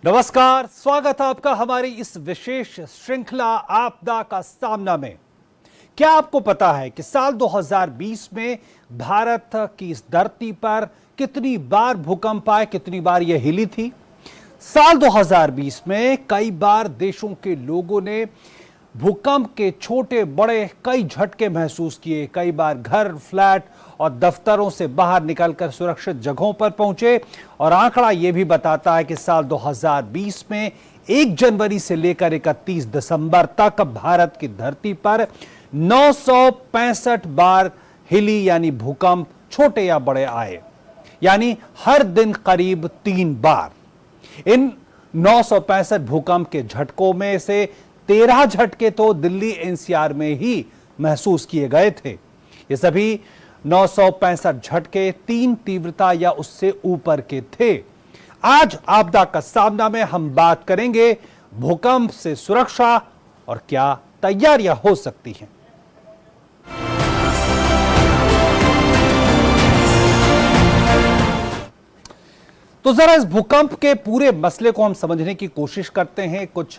नमस्कार, स्वागत है आपका हमारी इस विशेष श्रृंखला आपदा का सामना में। क्या आपको पता है कि साल 2020 में भारत की इस धरती पर कितनी बार भूकंप आए, कितनी बार यह हिली थी? साल 2020 में कई बार देशों के लोगों ने भूकंप के छोटे बड़े कई झटके महसूस किए। कई बार घर, फ्लैट और दफ्तरों से बाहर निकलकर सुरक्षित जगहों पर पहुंचे। और आंकड़ा यह भी बताता है कि साल 2020 में 1 जनवरी से लेकर 31 दिसंबर तक भारत की धरती पर 965 बार हिली, यानी भूकंप छोटे या बड़े आए, यानी हर दिन करीब 3 बार। इन 965 भूकंप के झटकों में से 13 झटके तो दिल्ली एनसीआर में ही महसूस किए गए थे। ये सभी 965 झटके 3 तीव्रता या उससे ऊपर के थे। आज आपदा का सामना में हम बात करेंगे भूकंप से सुरक्षा और क्या तैयारियां हो सकती हैं। तो जरा इस भूकंप के पूरे मसले को हम समझने की कोशिश करते हैं कुछ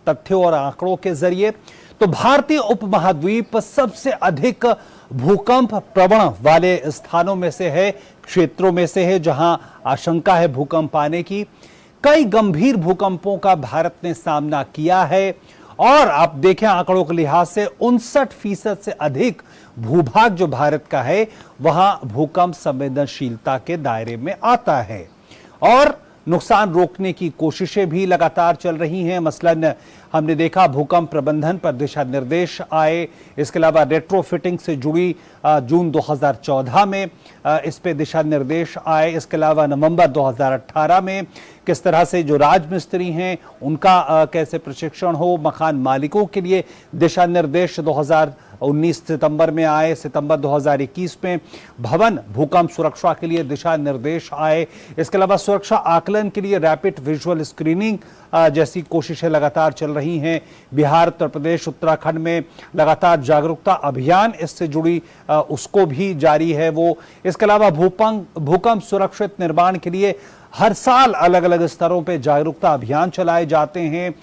तथ्यों और आंकड़ों के जरिए। तो भारतीय उपमहाद्वीप सबसे अधिक भूकंप प्रवण वाले स्थानों में से है, क्षेत्रों में से है जहां आशंका है भूकंप आने की। कई गंभीर भूकंपों का भारत ने सामना किया है और आप देखें आंकड़ों के लिहाज से 59% से अधिक भूभाग जो भारत का है वहां भूकंप संवेदनशीलता के दायरे में आता है। और नुकसान रोकने की कोशिशें भी लगातार चल रही हैं। मसलन हमने देखा भूकंप प्रबंधन पर दिशा निर्देश आए। इसके अलावा रेट्रोफिटिंग से जुड़ी जून 2014 में इस पे दिशा निर्देश आए। इसके अलावा नवंबर 2018 में किस तरह से जो राजमिस्त्री हैं उनका कैसे प्रशिक्षण हो, मकान मालिकों के लिए दिशा निर्देश 2019 सितंबर में आए। सितंबर 2021 में भवन भूकंप सुरक्षा के लिए दिशा निर्देश आए। इसके अलावा सुरक्षा आकलन के लिए रैपिड विजुअल स्क्रीनिंग जैसी कोशिशें लगातार चल रही हैं। बिहार, उत्तर प्रदेश, उत्तराखंड में लगातार जागरूकता अभियान इससे जुड़ी उसको भी जारी है वो। इसके अलावा भूकंप सुरक्षित निर्माण के लिए हर साल अलग अलग स्तरों पे जागरूकता अभियान चलाए जाते हैं।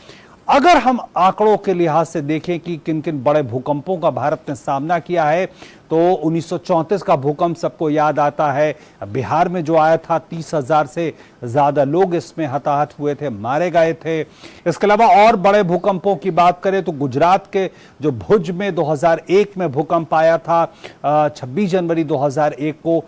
अगर हम आंकड़ों के लिहाज से देखें कि किन किन बड़े भूकंपों का भारत ने सामना किया है तो 1934 का भूकंप सबको याद आता है। बिहार में जो आया था 30,000 से ज्यादा लोग इसमें हताहत हुए थे, मारे गए थे। इसके अलावा और बड़े भूकंपों की बात करें तो गुजरात के जो भुज में 2001 में भूकंप आया था 26 जनवरी 2001 को,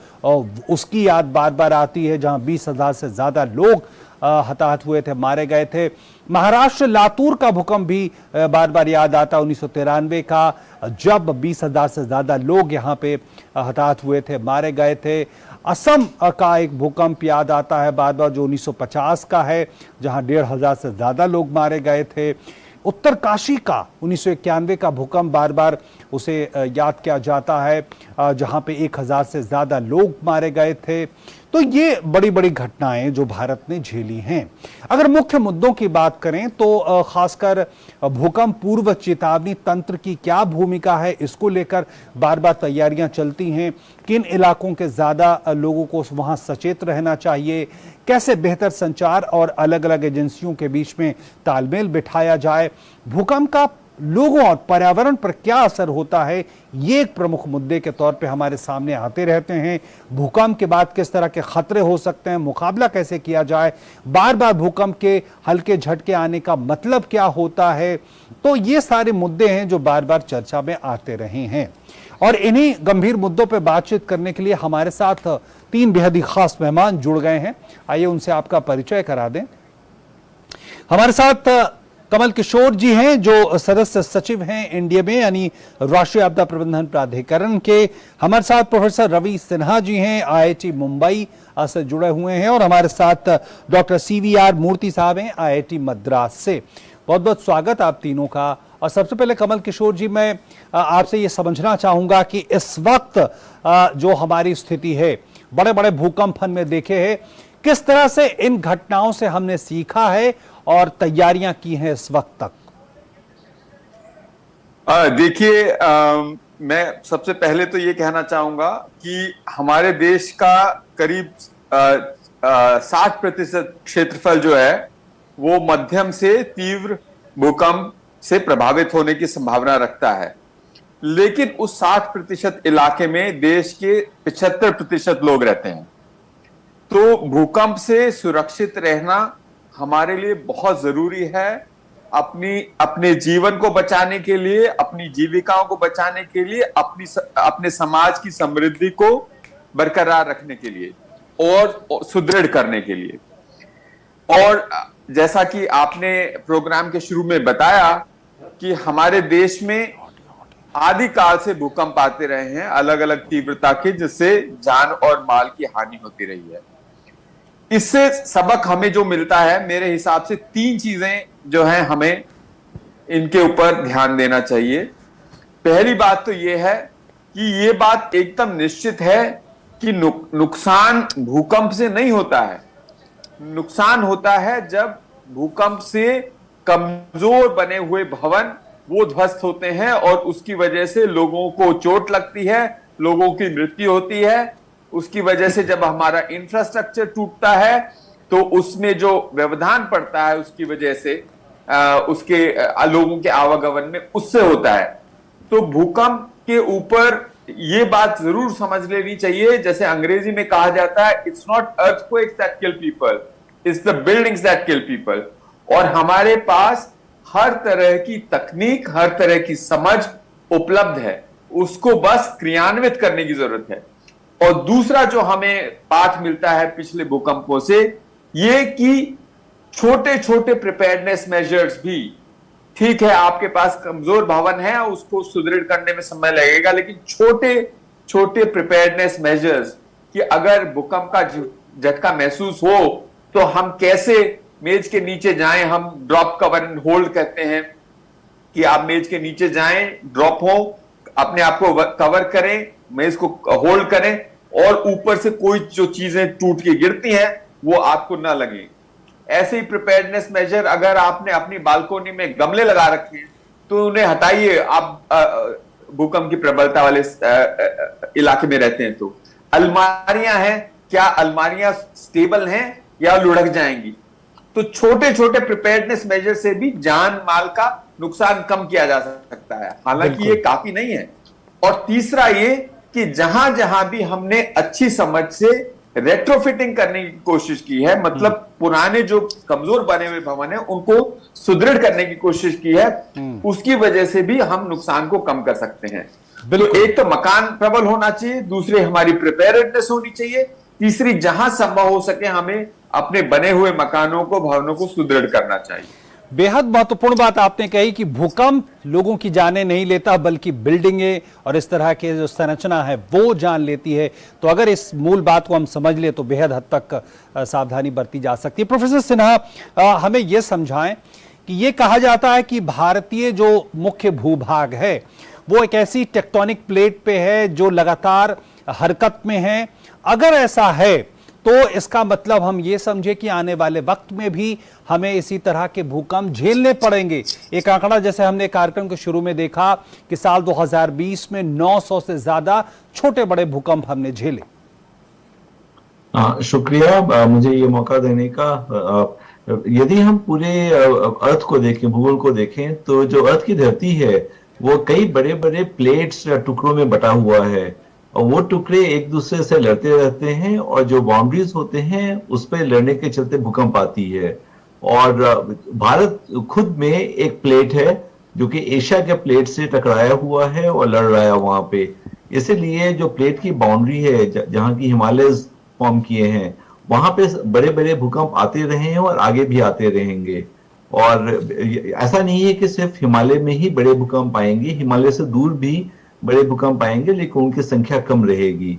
उसकी याद बार बार आती है जहां 20,000 से ज्यादा लोग हताहत हुए थे, मारे गए थे। महाराष्ट्र लातूर का भूकंप भी बार बार याद आता 1993 का, जब 20,000 से ज्यादा लोग यहां पे हताहत हुए थे, मारे गए थे। असम का एक भूकंप याद आता है बार बार जो 1950 का है, जहां 1,500 से ज्यादा लोग मारे गए थे। उत्तरकाशी का 1991 का भूकंप बार बार उसे याद किया जाता है, जहां पे 1,000 से ज्यादा लोग मारे गए थे। तो ये बड़ी बड़ी घटनाएं जो भारत ने झेली हैं। अगर मुख्य मुद्दों की बात करें तो खासकर भूकंप पूर्व चेतावनी तंत्र की क्या भूमिका है, इसको लेकर बार बार तैयारियां चलती हैं। किन इलाकों के ज्यादा लोगों को वहां सचेत रहना चाहिए, कैसे बेहतर संचार और अलग अलग एजेंसियों के बीच में तालमेल बिठाया जाए, भूकंप का लोगों और पर्यावरण पर क्या असर होता है, ये एक प्रमुख मुद्दे के तौर पे हमारे सामने आते रहते हैं। भूकंप के बाद किस तरह के खतरे हो सकते हैं, मुकाबला कैसे किया जाए, बार बार भूकंप के हल्के झटके आने का मतलब क्या होता है। तो ये सारे मुद्दे हैं जो बार बार चर्चा में आते रहे हैं। और इन्हीं गंभीर मुद्दों पर बातचीत करने के लिए हमारे साथ 3 बेहद ही खास मेहमान जुड़ गए हैं। आइए उनसे आपका परिचय करा दें। हमारे साथ कमल किशोर जी हैं जो सदस्य सचिव हैं एनडीए में, यानी राष्ट्रीय आपदा प्रबंधन प्राधिकरण के। हमारे साथ प्रोफेसर रवि सिन्हा जी हैं, आईआईटी मुंबई से जुड़े हुए हैं। और हमारे साथ डॉक्टर CVR मूर्ति साहब हैं, IIT मद्रास से। बहुत बहुत स्वागत आप तीनों का। और सबसे पहले कमल किशोर जी, मैं आपसे ये समझना चाहूंगा कि इस वक्त जो हमारी स्थिति है, बड़े बड़े भूकंप हमने देखे हैं, किस तरह से इन घटनाओं से हमने सीखा है और तैयारियां की हैं इस वक्त तक? देखिए, मैं सबसे पहले तो ये कहना चाहूंगा कि हमारे देश का करीब 60% क्षेत्रफल जो है वो मध्यम से तीव्र भूकंप से प्रभावित होने की संभावना रखता है। लेकिन उस 60% इलाके में देश के 75% लोग रहते हैं। तो भूकंप से सुरक्षित रहना हमारे लिए बहुत जरूरी है, अपने जीवन को बचाने के लिए, अपनी जीविकाओं को बचाने के लिए, अपने समाज की समृद्धि को बरकरार रखने के लिए और सुदृढ़ करने के लिए। और जैसा कि आपने प्रोग्राम के शुरू में बताया कि हमारे देश में आदिकाल से भूकंप आते रहे हैं अलग अलग तीव्रता के, जिससे जान और माल की हानि होती रही है। इससे सबक हमें जो मिलता है, मेरे हिसाब से 3 चीजें जो हैं हमें इनके ऊपर ध्यान देना चाहिए। पहली बात तो यह है कि यह बात एकदम निश्चित है कि नुकसान भूकंप से नहीं होता है। नुकसान होता है जब भूकंप से कमजोर बने हुए भवन वो ध्वस्त होते हैं और उसकी वजह से लोगों को चोट लगती है, लोगों की मृत्यु होती है। उसकी वजह से जब हमारा इंफ्रास्ट्रक्चर टूटता है तो उसमें जो व्यवधान पड़ता है उसकी वजह से उसके लोगों के आवागमन में उससे होता है। तो भूकंप के ऊपर ये बात जरूर समझ लेनी चाहिए, जैसे अंग्रेजी में कहा जाता है, it's not earthquakes that kill people, it's the buildings that kill people. और हमारे पास हर तरह की तकनीक, हर तरह की समझ उपलब्ध है, उसको बस क्रियान्वित करने की जरूरत है। और दूसरा जो हमें पाठ मिलता है पिछले भूकंपों से, ये कि छोटे छोटे प्रिपेयर्डनेस मेजर्स भी, ठीक है आपके पास कमजोर भवन है, उसको सुदृढ़ करने में समय लगेगा, लेकिन छोटे छोटे प्रिपेयर्डनेस मेजर्स कि अगर भूकंप का झटका महसूस हो तो हम कैसे मेज के नीचे जाएं, हम ड्रॉप कवर एंड होल्ड कहते हैं कि आप मेज के नीचे जाएं, ड्रॉप हो, अपने आप को कवर करें, मेज को होल्ड करें और ऊपर से कोई जो चीजें टूट के गिरती हैं वो आपको ना लगे। ऐसे ही प्रिपेयर्डनेस मेजर, अगर आपने अपनी बालकोनी में गमले लगा रखे हैं तो उन्हें हटाइए, आप भूकंप की प्रबलता वाले इलाके में रहते हैं तो। अलमारियां हैं, क्या अलमारियां स्टेबल हैं या लुढ़क जाएंगी? तो छोटे छोटे प्रिपेयर्डनेस मेजर से भी जान माल का नुकसान कम किया जा सकता है, हालांकि ये काफी नहीं है। और तीसरा ये कि जहां जहां भी हमने अच्छी समझ से रेट्रोफिटिंग करने की कोशिश की है, मतलब पुराने जो कमजोर बने हुए भवन है उनको सुदृढ़ करने की कोशिश की है, उसकी वजह से भी हम नुकसान को कम कर सकते हैं। तो एक तो मकान प्रबल होना चाहिए, दूसरी हमारी प्रिपेयर्डनेस होनी चाहिए, तीसरी जहां संभव हो सके हमें अपने बने हुए मकानों को, भवनों को सुदृढ़ करना चाहिए। बेहद महत्वपूर्ण बात आपने कही कि भूकंप लोगों की जानें नहीं लेता, बल्कि बिल्डिंगें और इस तरह के जो संरचना है वो जान लेती है। तो अगर इस मूल बात को हम समझ ले तो बेहद हद तक सावधानी बरती जा सकती है। प्रोफेसर सिन्हा, हमें यह समझाएं कि ये कहा जाता है कि भारतीय जो मुख्य भूभाग है वो एक ऐसी टेक्टोनिक प्लेट पे है जो लगातार हरकत में है। अगर ऐसा है तो इसका मतलब हम ये समझे कि आने वाले वक्त में भी हमें इसी तरह के भूकंप झेलने पड़ेंगे। एक आंकड़ा जैसे हमने कार्यक्रम के शुरू में देखा कि साल 2020 में 900 से ज्यादा छोटे बड़े भूकंप हमने झेले। शुक्रिया मुझे ये मौका देने का। यदि हम पूरे अर्थ को देखें, भूगोल को देखें, तो जो अर्थ की धरती है वो कई बड़े बड़े प्लेट्स या टुकड़ों में बटा हुआ है और वो टुकड़े एक दूसरे से लड़ते रहते हैं और जो बाउंड्रीज होते हैं उस पर लड़ने के चलते भूकंप आती है। और भारत खुद में एक प्लेट है जो कि एशिया के प्लेट से टकराया हुआ है और लड़ रहा है वहां पे। इसीलिए जो प्लेट की बाउंड्री है जहां की हिमालय फॉर्म किए हैं वहां पे बड़े बड़े भूकंप आते रहे हैं और आगे भी आते रहेंगे। और ऐसा नहीं है कि सिर्फ हिमालय में ही बड़े भूकंप आएंगे, हिमालय से दूर भी बड़े भूकंप आएंगे, लेकिन उनकी संख्या कम रहेगी।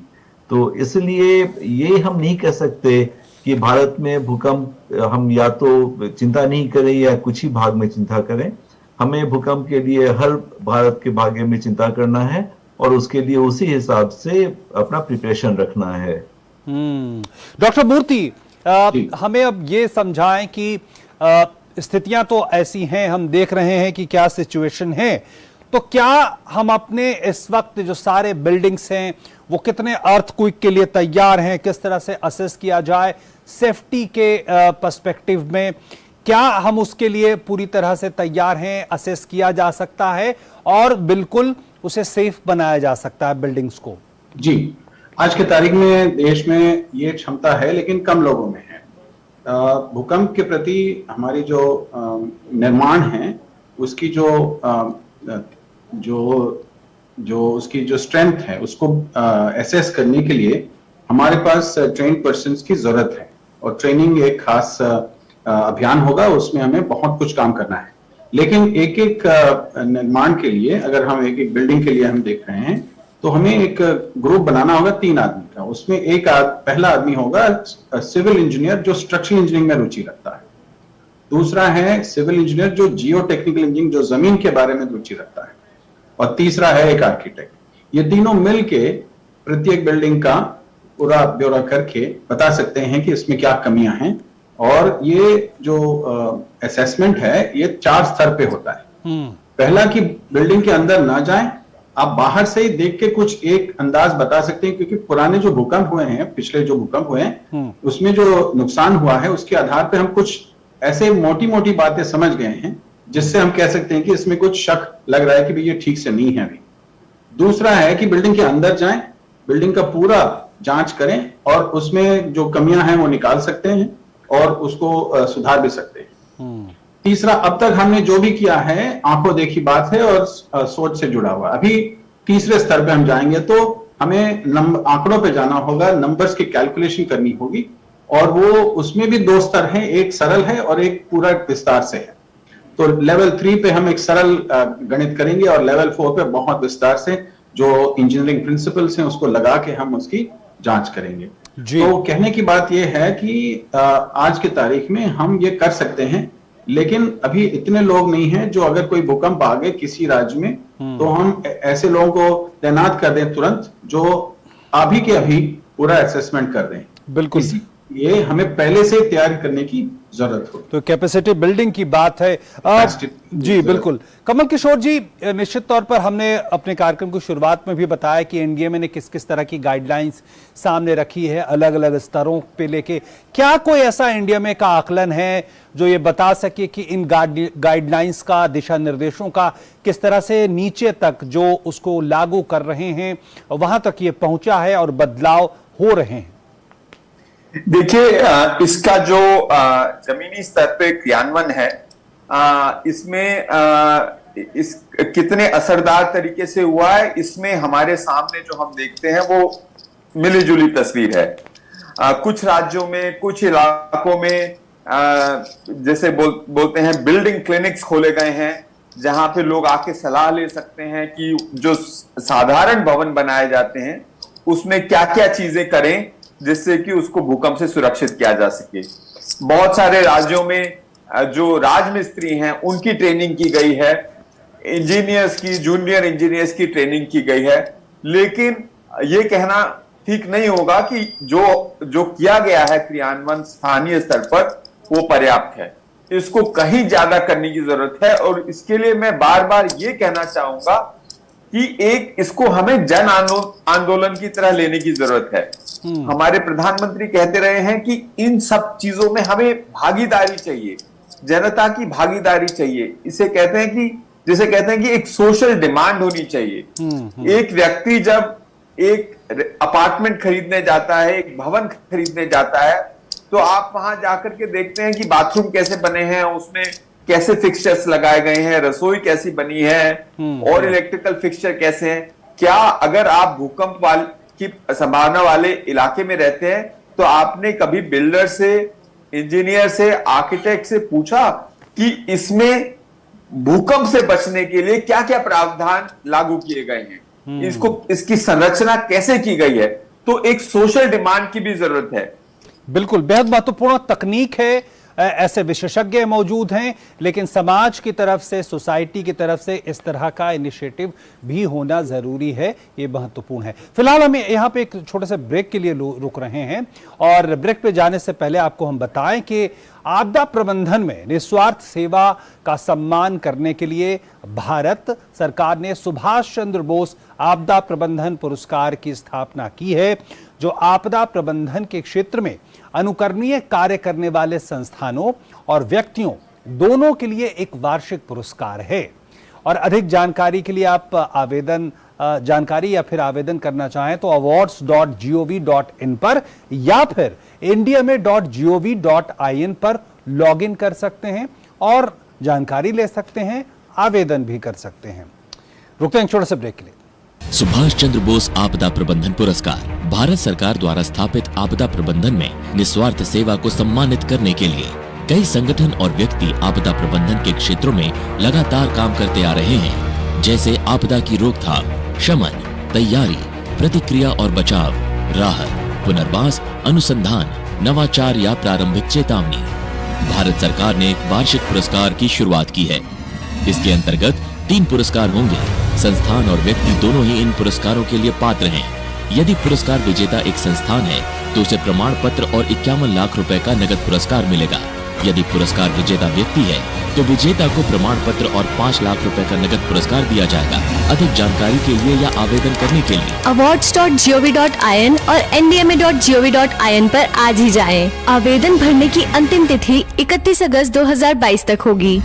तो इसलिए ये हम नहीं कह सकते कि भारत में भूकंप हम या तो चिंता नहीं करें या कुछ ही भाग में चिंता करें। हमें भूकंप के लिए हर भारत के भाग में चिंता करना है और उसके लिए उसी हिसाब से अपना प्रिपरेशन रखना है। डॉक्टर मूर्ति, हमें अब ये समझाएं कि स्थितियां तो ऐसी हैं, हम देख रहे हैं कि क्या सिचुएशन है, तो क्या हम अपने इस वक्त जो सारे बिल्डिंग्स हैं वो कितने अर्थक्वेक के लिए तैयार हैं, किस तरह से असेस किया जाए सेफ्टी के पर्सपेक्टिव में? क्या हम उसके लिए पूरी तरह से तैयार हैं? असेस किया जा सकता है और बिल्कुल उसे सेफ बनाया जा सकता है बिल्डिंग्स को? जी, आज के तारीख में देश में ये क्षमता है, लेकिन कम लोगों में है। भूकंप के प्रति हमारी जो निर्माण है, उसकी जो उसकी जो स्ट्रेंथ है, उसको एसेस करने के लिए हमारे पास ट्रेन पर्सन्स की जरूरत है। और ट्रेनिंग एक खास अभियान होगा, उसमें हमें बहुत कुछ काम करना है। लेकिन एक एक निर्माण के लिए, अगर हम एक एक बिल्डिंग के लिए हम देख रहे हैं, तो हमें एक ग्रुप बनाना होगा 3 आदमी का। उसमें पहला आदमी होगा सिविल इंजीनियर जो स्ट्रक्चरल इंजीनियरिंग में रुचि रखता है। दूसरा है सिविल इंजीनियर जो जियो टेक्निकल इंजीनियरिंग, जो जमीन के बारे में रुचि रखता है। और तीसरा है एक आर्किटेक्ट। ये तीनों मिलके प्रत्येक बिल्डिंग का पूरा ब्यौरा करके बता सकते हैं कि इसमें क्या कमियां हैं। और ये जो असेसमेंट है, ये 4 स्तर पे होता है। पहला कि बिल्डिंग के अंदर ना जाएं, आप बाहर से ही देख के कुछ एक अंदाज बता सकते हैं, क्योंकि पुराने जो भूकंप हुए हैं, पिछले जो भूकंप हुए हैं, उसमें जो नुकसान हुआ है, उसके आधार पे हम कुछ ऐसे मोटी मोटी बातें समझ गए हैं, जिससे हम कह सकते हैं कि इसमें कुछ शक लग रहा है कि भाई ये ठीक से नहीं है अभी। दूसरा है कि बिल्डिंग के अंदर जाएं, बिल्डिंग का पूरा जांच करें और उसमें जो कमियां हैं वो निकाल सकते हैं और उसको सुधार भी सकते हैं। तीसरा, अब तक हमने जो भी किया है आंखों देखी बात है और सोच से जुड़ा हुआ। अभी तीसरे स्तर पे हम जाएंगे तो हमें आंकड़ों पे जाना होगा, नंबर्स की कैलकुलेशन करनी होगी। और वो उसमें भी 2 स्तर हैं, एक सरल है और एक पूरा विस्तार से है। तो लेवल 3 पे हम एक सरल गणित करेंगे और लेवल 4 पे बहुत विस्तार से जो इंजीनियरिंग प्रिंसिपल्स हैं उसको लगा के हम उसकी जांच करेंगे। तो कहने की बात यह है कि आज की तारीख में हम ये कर सकते हैं, लेकिन अभी इतने लोग नहीं हैं जो अगर कोई भूकंप आ गए किसी राज्य में, तो हम ऐसे लोगों को तैनात कर दें तुरंत, जो अभी के अभी पूरा असेसमेंट कर दें। बिल्कुल, ये हमें पहले से तैयार करने की जरूरत हो। तो कैपेसिटी बिल्डिंग की बात है। जी बिल्कुल। कमल किशोर जी, निश्चित तौर पर हमने अपने कार्यक्रम की शुरुआत में भी बताया कि एनडीएमए ने किस किस तरह की गाइडलाइंस सामने रखी है, अलग अलग स्तरों पे लेके। क्या कोई ऐसा एनडीएमए का आकलन है जो ये बता सके कि इन गाइडलाइंस का, दिशा निर्देशों का किस तरह से नीचे तक जो उसको लागू कर रहे हैं वहां तक ये पहुंचा है और बदलाव हो रहे हैं? देखिए, इसका जो जमीनी स्तर पे क्रियान्वयन है, इसमें इस कितने असरदार तरीके से हुआ है, इसमें हमारे सामने जो हम देखते हैं वो मिलीजुली तस्वीर है। कुछ राज्यों में, कुछ इलाकों में जैसे बोलते हैं बिल्डिंग क्लिनिक्स खोले गए हैं, जहां पे लोग आके सलाह ले सकते हैं कि जो साधारण भवन बनाए जाते हैं उसमें क्या क्या चीजें करें जिससे कि उसको भूकंप से सुरक्षित किया जा सके। बहुत सारे राज्यों में जो राजमिस्त्री हैं उनकी ट्रेनिंग की गई है, इंजीनियर्स की, जूनियर इंजीनियर्स की ट्रेनिंग की गई है। लेकिन ये कहना ठीक नहीं होगा कि जो किया गया है क्रियान्वयन स्थानीय स्तर पर वो पर्याप्त है। इसको कहीं ज्यादा करने की जरूरत है। और इसके लिए मैं बार बार ये कहना चाहूंगा कि इसको हमें जन आंदोलन की तरह लेने की जरूरत है। हमारे प्रधानमंत्री कहते रहे हैं कि इन सब चीजों में हमें भागीदारी चाहिए, जनता की भागीदारी चाहिए। जिसे कहते हैं कि एक सोशल डिमांड होनी चाहिए। एक व्यक्ति जब एक अपार्टमेंट खरीदने जाता है, एक भवन खरीदने जाता है, तो आप वहां जाकर के देखते हैं कि बाथरूम कैसे बने हैं, उसमें कैसे फिक्सचर्स लगाए गए हैं, रसोई कैसी बनी है और इलेक्ट्रिकल फिक्सचर कैसे हैं। क्या अगर आप भूकंप की संभावना वाले इलाके में रहते हैं तो आपने कभी बिल्डर से, इंजीनियर से, आर्किटेक्ट से पूछा कि इसमें भूकंप से बचने के लिए क्या क्या प्रावधान लागू किए गए हैं, इसकी संरचना कैसे की गई है? तो एक सोशल डिमांड की भी जरूरत है। बिल्कुल, बेहद महत्वपूर्ण तकनीक है, ऐसे विशेषज्ञ मौजूद हैं, लेकिन समाज की तरफ से, सोसाइटी की तरफ से इस तरह का इनिशिएटिव भी होना जरूरी है। ये महत्वपूर्ण है। फिलहाल हम यहाँ पे एक छोटे से ब्रेक के लिए रुक रहे हैं और ब्रेक पे जाने से पहले आपको हम बताएं कि आपदा प्रबंधन में निस्वार्थ सेवा का सम्मान करने के लिए भारत सरकार ने सुभाष चंद्र बोस आपदा प्रबंधन पुरस्कार की स्थापना की है, जो आपदा प्रबंधन के क्षेत्र में अनुकरणीय कार्य करने वाले संस्थानों और व्यक्तियों दोनों के लिए एक वार्षिक पुरस्कार है। और अधिक जानकारी के लिए आप जानकारी या फिर आवेदन करना चाहें तो awards.gov.in पर या फिर indiame.gov.in पर लॉगिन कर सकते हैं और जानकारी ले सकते हैं, आवेदन भी कर सकते हैं। रुकते हैं छोटे से ब्रेक के लिए। सुभाष चंद्र बोस आपदा प्रबंधन पुरस्कार भारत सरकार द्वारा स्थापित आपदा प्रबंधन में निस्वार्थ सेवा को सम्मानित करने के लिए कई संगठन और व्यक्ति आपदा प्रबंधन के क्षेत्रों में लगातार काम करते आ रहे हैं, जैसे आपदा की रोकथाम, शमन, तैयारी, प्रतिक्रिया और बचाव, राहत, पुनर्वास, अनुसंधान, नवाचार या प्रारंभिक चेतावनी। भारत सरकार ने एक वार्षिक पुरस्कार की शुरुआत की है। इसके अंतर्गत 3 पुरस्कार होंगे। संस्थान और व्यक्ति दोनों ही इन पुरस्कारों के लिए पात्र हैं। यदि पुरस्कार विजेता एक संस्थान है तो उसे प्रमाण पत्र और 51 लाख रुपए का नगद पुरस्कार मिलेगा। यदि पुरस्कार विजेता व्यक्ति है तो विजेता को प्रमाण पत्र और 5 लाख रुपए का नगद पुरस्कार दिया जाएगा। अधिक जानकारी के लिए या आवेदन करने के लिए awards.gov.in और ndma.gov.in पर आज ही जाएं। आवेदन भरने की अंतिम तिथि 31 अगस्त 2022 तक होगी।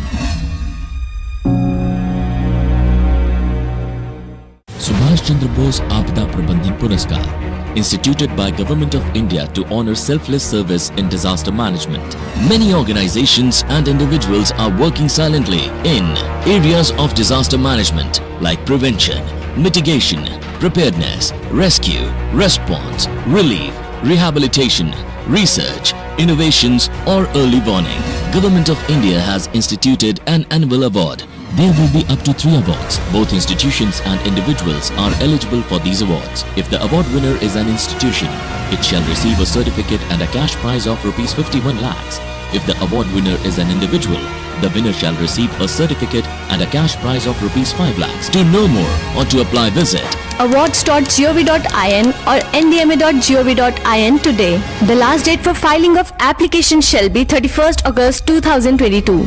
सुभाष चंद्र बोस आपदा प्रबंधन पुरस्कार instituted by Government of India to honor selfless service in disaster management. Many organizations and individuals are working silently in areas of disaster management like prevention, mitigation, preparedness, rescue, response, relief, rehabilitation, research, innovations or early warning. Government of India has instituted an annual award. There will be up to 3 awards. Both institutions and individuals are eligible for these awards. If the award winner is an institution, it shall receive a certificate and a cash prize of rupees 51 lakhs. If the award winner is an individual, the winner shall receive a certificate and a cash prize of rupees 5 lakhs. To know more or to apply, visit awards.gov.in or ndma.gov.in today. The last date for filing of application shall be 31st August 2022.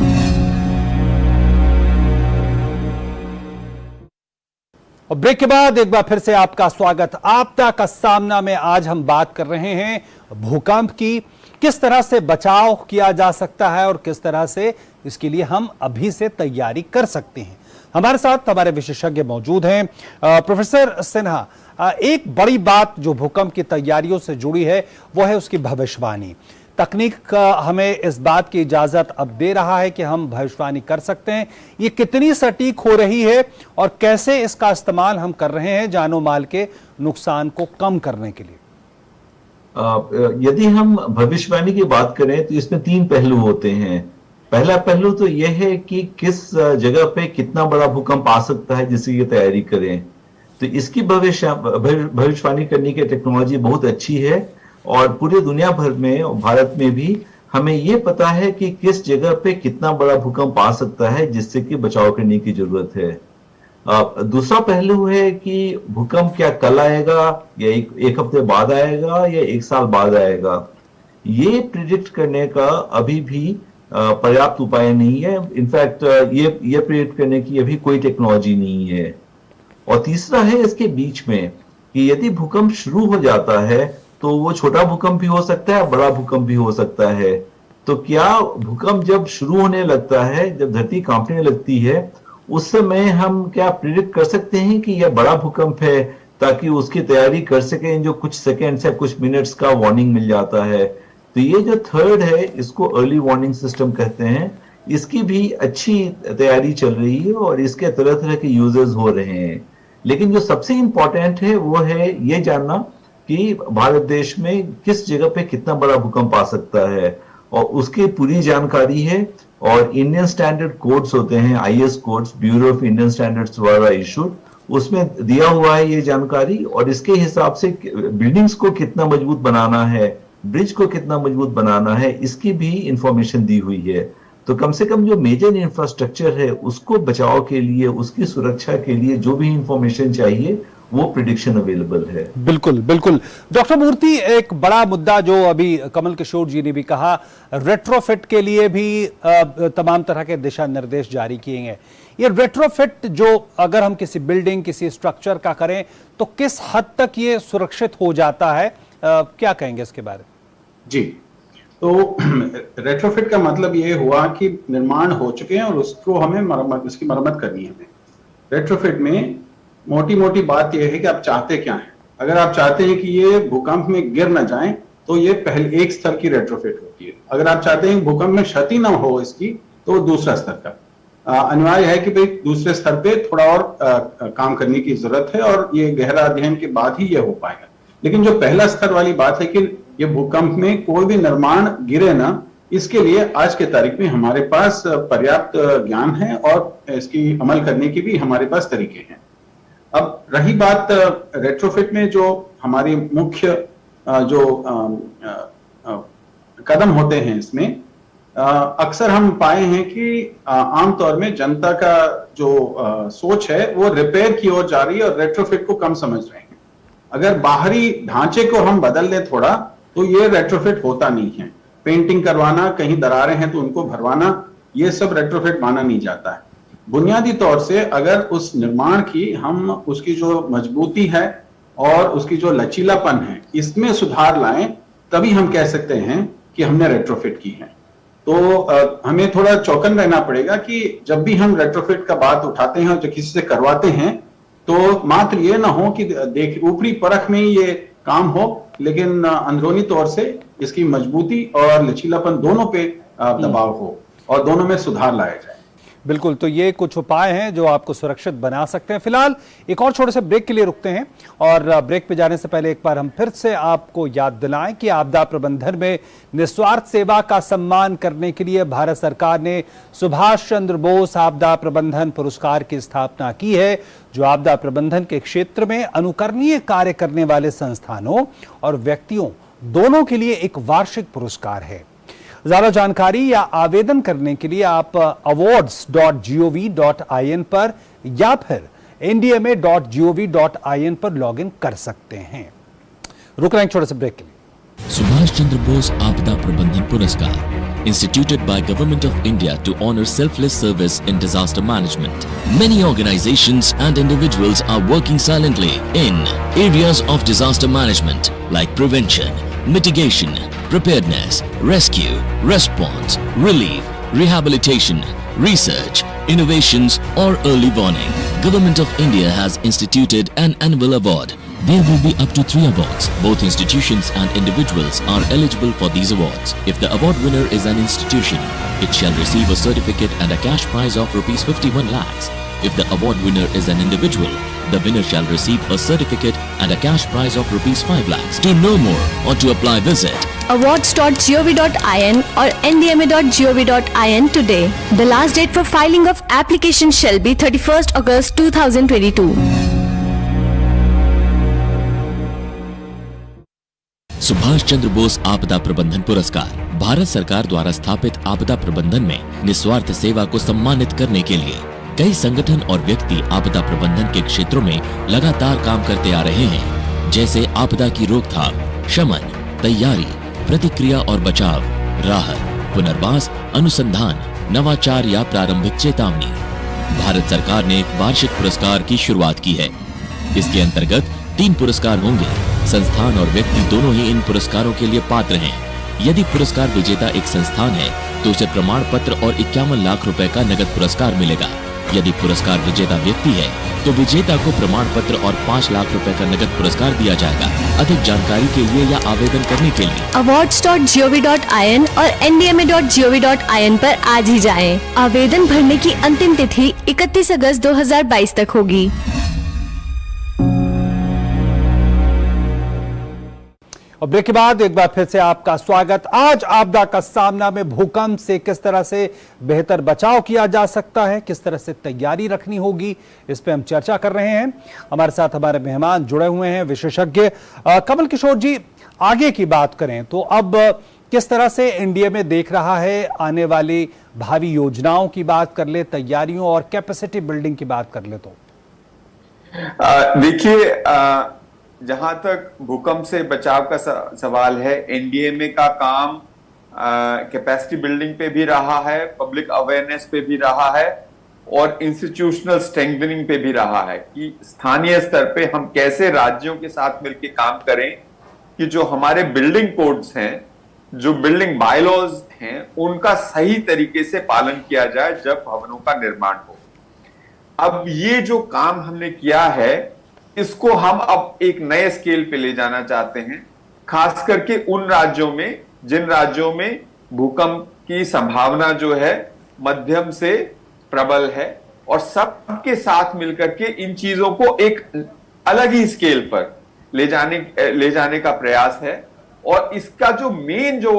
और break के बाद एक बार फिर से आपका स्वागत। आपदा का सामना में आज हम बात कर रहे हैं भूकंप की, किस तरह से बचाव किया जा सकता है और किस तरह से इसके लिए हम अभी से तैयारी कर सकते हैं। हमारे साथ हमारे विशेषज्ञ मौजूद हैं। प्रोफेसर सिन्हा, एक बड़ी बात जो भूकंप की तैयारियों से जुड़ी है वो है उसकी भविष्यवाणी। तकनीक हमें इस बात की इजाजत अब दे रहा है कि हम भविष्यवाणी कर सकते हैं। ये कितनी सटीक हो रही है और कैसे इसका इस्तेमाल हम कर रहे हैं जानो माल के नुकसान को कम करने के लिए? यदि हम भविष्यवाणी की बात करें तो इसमें 3 पहलू होते हैं। पहला पहलू तो यह है कि किस जगह पे कितना बड़ा भूकंप आ सकता है जिसकी ये तैयारी करें। तो इसकी भविष्यवाणी करने की टेक्नोलॉजी बहुत अच्छी है और पूरे दुनिया भर में, भारत में भी हमें यह पता है कि किस जगह पे कितना बड़ा भूकंप आ सकता है जिससे कि बचाव करने की जरूरत है। दूसरा पहलू है कि भूकंप क्या कल आएगा या एक हफ्ते बाद आएगा या 1 साल बाद आएगा। ये प्रिडिक्ट करने का अभी भी पर्याप्त उपाय नहीं है। इनफैक्ट ये प्रिडिक्ट करने की अभी कोई टेक्नोलॉजी नहीं है। और तीसरा है इसके बीच में कि यदि भूकंप शुरू हो जाता है तो वो छोटा भूकंप भी हो सकता है, बड़ा भूकंप भी हो सकता है। तो क्या भूकंप जब शुरू होने लगता है, जब धरती कांपने लगती है, उस समय हम क्या प्रिडिक्ट कर सकते हैं कि यह बड़ा भूकंप है ताकि उसकी तैयारी कर सकें, जो कुछ सेकेंड्स या कुछ मिनट्स का वार्निंग मिल जाता है। तो ये जो थर्ड है इसको अर्ली वार्निंग सिस्टम कहते हैं। इसकी भी अच्छी तैयारी चल रही है और इसके तरह तरह के यूजर्स हो रहे हैं। लेकिन जो सबसे इंपॉर्टेंट है वो है ये जानना कि भारत देश में किस जगह पे कितना बड़ा भूकंप आ सकता है और उसकी पूरी जानकारी है। और इंडियन स्टैंडर्ड कोड्स होते हैं, IS codes, bureau of Indian standards द्वारा इशूड, उसमें दिया हुआ है ये जानकारी। और इसके हिसाब से बिल्डिंग्स को कितना मजबूत बनाना है, ब्रिज को कितना मजबूत बनाना है, इसकी भी इंफॉर्मेशन दी हुई है। तो कम से कम जो मेजर इंफ्रास्ट्रक्चर है उसको बचाव के लिए, उसकी सुरक्षा के लिए जो भी इंफॉर्मेशन चाहिए वो प्रिडिक्शन अवेलेबल है। बिल्कुल बिल्कुल। डॉक्टर मूर्ति, एक बड़ा मुद्दा जो अभी कमल किशोर जी ने भी कहा, रेट्रोफिट के लिए भी तमाम तरह के दिशा निर्देश जारी किए हैं। ये रेट्रोफिट जो अगर हम किसी बिल्डिंग, किसी स्ट्रक्चर का करें तो किस हद तक ये सुरक्षित हो जाता है, क्या कहेंगे इसके बारे में? जी, तो रेट्रोफिट का मतलब ये हुआ कि निर्माण हो चुके हैं और उसको हमें उसकी मरम्मत करनी है हमें। रेट्रोफिट में मोटी मोटी बात यह है कि आप चाहते क्या हैं। अगर आप चाहते हैं कि ये भूकंप में गिर ना जाएं तो ये पहले एक स्तर की रेट्रोफिट होती है। अगर आप चाहते हैं भूकंप में क्षति ना हो इसकी तो दूसरा स्तर का अनिवार्य है कि भाई दूसरे स्तर पे थोड़ा और काम करने की जरूरत है और ये गहरा अध्ययन के बाद ही ये हो पाएगा। लेकिन जो पहला स्तर वाली बात है कि ये भूकंप में कोई भी निर्माण गिरे ना, इसके लिए आज के तारीख में हमारे पास पर्याप्त ज्ञान है और इसकी अमल करने के भी हमारे पास तरीके हैं। अब रही बात रेट्रोफिट में जो हमारी मुख्य जो कदम होते हैं इसमें अक्सर हम पाए हैं कि आमतौर में जनता का जो सोच है वो रिपेयर की ओर जा रही है और रेट्रोफिट को कम समझ रहे हैं। अगर बाहरी ढांचे को हम बदल दें थोड़ा तो ये रेट्रोफिट होता नहीं है। पेंटिंग करवाना, कहीं दरारें हैं तो उनको भरवाना, ये सब रेट्रोफिट माना नहीं जाता है। बुनियादी तौर से अगर उस निर्माण की हम उसकी जो मजबूती है और उसकी जो लचीलापन है इसमें सुधार लाएं तभी हम कह सकते हैं कि हमने रेट्रोफिट की है। तो हमें थोड़ा चौकन रहना पड़ेगा कि जब भी हम रेट्रोफिट का बात उठाते हैं और जो किसी से करवाते हैं तो मात्र ये ना हो कि देख ऊपरी परख में ही ये काम हो, लेकिन अंदरूनी तौर से इसकी मजबूती और लचीलापन दोनों पे दबाव हो और दोनों में सुधार लाया जाए। बिल्कुल, तो ये कुछ उपाय हैं जो आपको सुरक्षित बना सकते हैं। फिलहाल एक और छोटे से ब्रेक के लिए रुकते हैं और ब्रेक पे जाने से पहले एक बार हम फिर से आपको याद दिलाएं कि आपदा प्रबंधन में निस्वार्थ सेवा का सम्मान करने के लिए भारत सरकार ने सुभाष चंद्र बोस आपदा प्रबंधन पुरस्कार की स्थापना की है, जो आपदा प्रबंधन के क्षेत्र में अनुकरणीय कार्य करने वाले संस्थानों और व्यक्तियों दोनों के लिए एक वार्षिक पुरस्कार है। ज्यादा जानकारी या आवेदन करने के लिए आप awards.gov.in पर या फिर ndma.gov.in पर लॉगिन कर सकते हैं। रुक रहे हैं छोटे से ब्रेक के लिए। सुभाष चंद्र बोस आपदा प्रबंधन पुरस्कार instituted by Government of India to honor selfless service in disaster management. Many organizations and individuals are working silently in areas of disaster management like prevention, mitigation, preparedness, rescue, response, relief, rehabilitation, research, innovations or early warning. Government of India has instituted an annual award. There will be up to 3 awards. Both institutions and individuals are eligible for these awards. If the award winner is an institution, it shall receive a certificate and a cash prize of rupees 51 lakhs. If the award winner is an individual, the winner shall receive a certificate and a cash prize of rupees 5 lakhs. To know more or to apply, visit awards.gov.in or ndma.gov.in today. The last date for filing of application shall be 31st August 2022. Subhash Chandra Bose आपदा प्रबंधन पुरस्कार भारत सरकार द्वारा स्थापित आपदा प्रबंधन में निस्वार्थ सेवा को सम्मानित करने के लिए कई संगठन और व्यक्ति आपदा प्रबंधन के क्षेत्रों में लगातार काम करते आ रहे हैं, जैसे आपदा की रोकथाम, शमन, तैयारी, प्रतिक्रिया और बचाव, राहत, पुनर्वास, अनुसंधान, नवाचार या प्रारंभिक चेतावनी। भारत सरकार ने एक वार्षिक पुरस्कार की शुरुआत की है। इसके अंतर्गत 3 पुरस्कार होंगे। संस्थान और व्यक्ति दोनों ही इन पुरस्कारों के लिए पात्र हैं। यदि पुरस्कार विजेता एक संस्थान है तो उसे प्रमाण पत्र और 51 लाख रुपए का नगद पुरस्कार मिलेगा। यदि पुरस्कार विजेता व्यक्ति है तो विजेता को प्रमाण पत्र और 5 लाख रुपए का नगद पुरस्कार दिया जाएगा। अधिक जानकारी के लिए या आवेदन करने के लिए awards.gov.in और ndma.gov.in पर आज ही जाएं। आवेदन भरने की अंतिम तिथि 31 अगस्त 2022 तक होगी। और ब्रेक के बाद एक बार फिर से आपका स्वागत। आज आपदा का सामना में भूकंप से किस तरह से बेहतर बचाव किया जा सकता है, किस तरह से तैयारी रखनी होगी, इस पे हम चर्चा कर रहे हैं। हमारे साथ हमारे मेहमान जुड़े हुए हैं, विशेषज्ञ। कमल किशोर जी, आगे की बात करें तो अब किस तरह से इंडिया में देख रहा है, आने वाली भावी योजनाओं की बात कर ले, तैयारियों और कैपेसिटी बिल्डिंग की बात कर ले तो देखिए, जहां तक भूकंप से बचाव का सवाल है, एनडीएमए का काम कैपेसिटी बिल्डिंग पे भी रहा है, पब्लिक अवेयरनेस पे भी रहा है और इंस्टीट्यूशनल स्ट्रेंथनिंग पे भी रहा है कि स्थानीय स्तर पे हम कैसे राज्यों के साथ मिलकर काम करें कि जो हमारे बिल्डिंग कोड्स हैं जो बिल्डिंग बायलॉज हैं उनका सही तरीके से पालन किया जाए जब भवनों का निर्माण हो। अब ये जो काम हमने किया है इसको हम अब एक नए स्केल पे ले जाना चाहते हैं, खास करके उन राज्यों में जिन राज्यों में भूकंप की संभावना जो है मध्यम से प्रबल है, और सबके साथ मिलकर के इन चीजों को एक अलग ही स्केल पर ले जाने का प्रयास है। और इसका जो मेन जो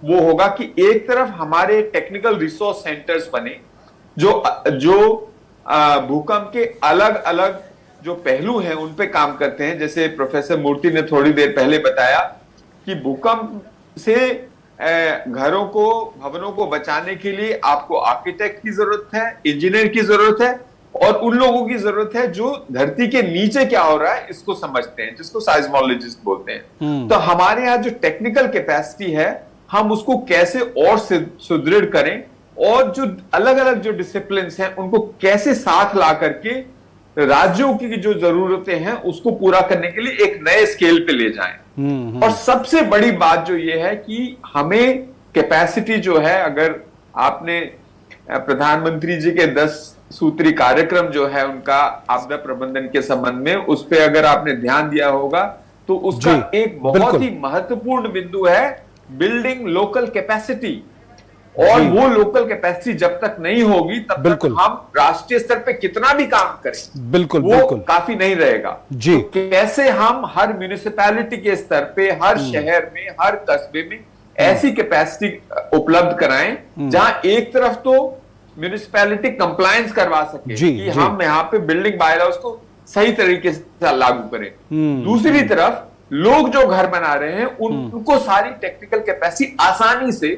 वो होगा कि एक तरफ हमारे टेक्निकल रिसोर्स सेंटर्स बने जो भूकंप के अलग अलग जो पहलू हैं उन पे काम करते हैं। जैसे प्रोफेसर मूर्ति ने थोड़ी देर पहले बताया कि भूकंप से घरों को, भवनों को बचाने के लिए आपको आर्किटेक्ट की जरूरत है, इंजीनियर की जरूरत है, और उन लोगों की जरूरत है जो धरती के नीचे क्या हो रहा है इसको समझते हैं, जिसको साइज्मोलॉजिस्ट बोलते हैं। तो हमारे यहाँ जो टेक्निकल कैपेसिटी है हम उसको कैसे और सुदृढ़ करें, और जो अलग अलग जो डिसिप्लिन हैं उनको कैसे साथ ला करके राज्यों की जो जरूरतें हैं उसको पूरा करने के लिए एक नए स्केल पे ले जाएं। और सबसे बड़ी बात जो ये है कि हमें कैपेसिटी जो है, अगर आपने प्रधानमंत्री जी के 10 सूत्री कार्यक्रम जो है उनका आपदा प्रबंधन के संबंध में, उस पे अगर आपने ध्यान दिया होगा तो उसका एक बहुत ही महत्वपूर्ण बिंदु है बिल्डिंग लोकल कैपेसिटी। और वो लोकल कैपेसिटी जब तक नहीं होगी तब तक हम राष्ट्रीय स्तर पे कितना भी काम करें वो काफी नहीं रहेगा जी। तो कैसे हम हर म्युनिसिपैलिटी के स्तर पे, हर शहर में, हर कस्बे में ऐसी कैपेसिटी उपलब्ध कराएं जहां एक तरफ तो म्युनिसिपैलिटी कंप्लायंस करवा सके कि हम यहाँ पे बिल्डिंग बायलॉज को सही तरीके से लागू करें, दूसरी तरफ लोग जो घर बना रहे हैं उनको सारी टेक्निकल कैपेसिटी आसानी से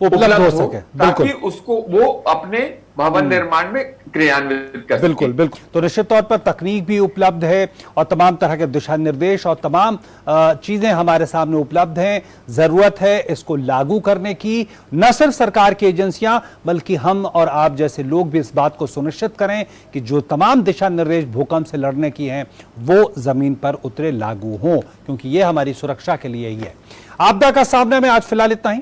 उपलब्ध हो सके, ताकि उसको वो अपने भवन निर्माण में क्रियान्वित कर बिल्कुल सके। बिल्कुल। तो निश्चित तौर पर तकनीक भी उपलब्ध है और तमाम तरह के दिशा निर्देश और तमाम चीजें हमारे सामने उपलब्ध हैं। जरूरत है इसको लागू करने की, न सिर्फ सरकार की एजेंसियां बल्कि हम और आप जैसे लोग भी इस बात को सुनिश्चित करें कि जो तमाम दिशा निर्देश भूकंप से लड़ने की हैं वो जमीन पर उतरे, लागू हों, क्योंकि ये हमारी सुरक्षा के लिए ही है। आपदा का सामना में आज फिलहाल इतना ही।